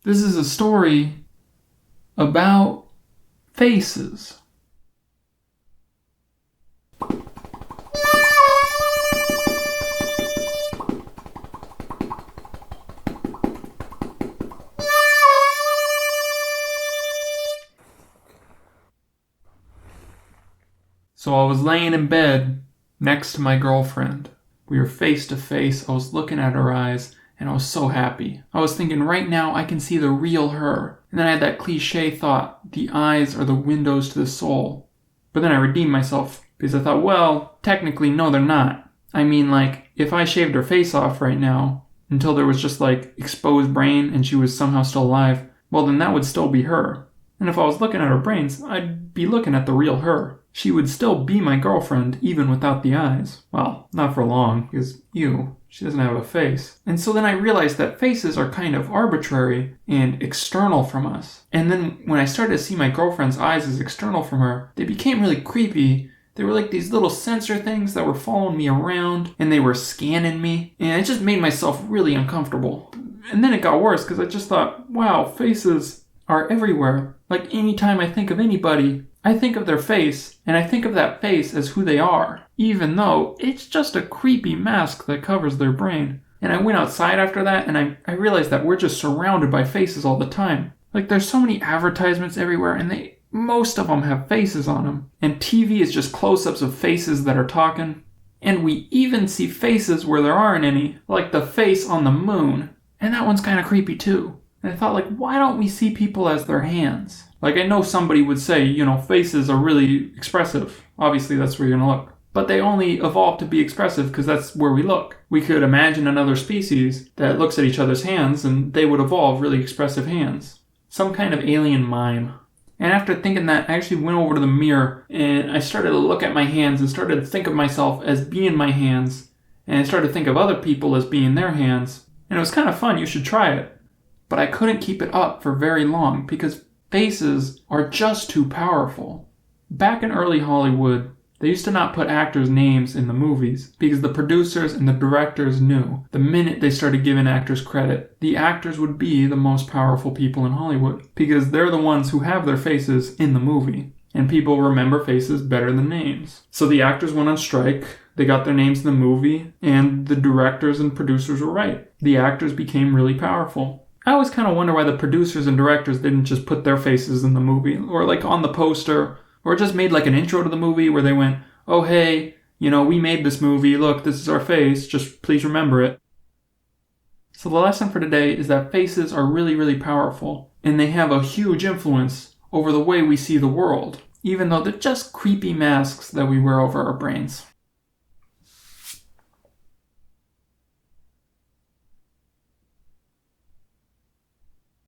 This is a story about faces. So I was laying in bed next to my girlfriend. We were face to face. I was looking at her eyes and I was so happy. I was thinking, right now I can see the real her. And then I had that cliche thought, the eyes are the windows to the soul. But then I redeemed myself because I thought, well, technically, no, they're not. I mean, like, if I shaved her face off right now until there was just like exposed brain and she was somehow still alive, well, then that would still be her. And if I was looking at her brains, I'd be looking at the real her. She would still be my girlfriend even without the eyes. Well, not for long, because she doesn't have a face. And so then I realized that faces are kind of arbitrary and external from us. And then when I started to see my girlfriend's eyes as external from her, they became really creepy. They were like these little sensor things that were following me around, and they were scanning me. And it just made myself really uncomfortable. And then it got worse, because I just thought, wow, faces are everywhere. Like, anytime I think of anybody, I think of their face, and I think of that face as who they are, even though it's just a creepy mask that covers their brain. And I went outside after that, and I realized that we're just surrounded by faces all the time. Like, there's so many advertisements everywhere, and most of them have faces on them. And TV is just close-ups of faces that are talking. And we even see faces where there aren't any, like the face on the moon. And that one's kind of creepy too. And I thought, like, why don't we see people as their hands? Like, I know somebody would say, faces are really expressive. Obviously, that's where you're going to look. But they only evolved to be expressive because that's where we look. We could imagine another species that looks at each other's hands, and they would evolve really expressive hands. Some kind of alien mime. And after thinking that, I actually went over to the mirror, and I started to look at my hands and started to think of myself as being my hands. And I started to think of other people as being their hands. And it was kind of fun. You should try it. But I couldn't keep it up for very long because faces are just too powerful. Back in early Hollywood, they used to not put actors' names in the movies because the producers and the directors knew the minute they started giving actors credit, the actors would be the most powerful people in Hollywood because they're the ones who have their faces in the movie. And people remember faces better than names. So the actors went on strike, they got their names in the movie, and the directors and producers were right. The actors became really powerful. I always kind of wonder why the producers and directors didn't just put their faces in the movie, or like on the poster, or just made like an intro to the movie where they went, oh hey, we made this movie, look, this is our face, just please remember it. So the lesson for today is that faces are really, really powerful, and they have a huge influence over the way we see the world, even though they're just creepy masks that we wear over our brains.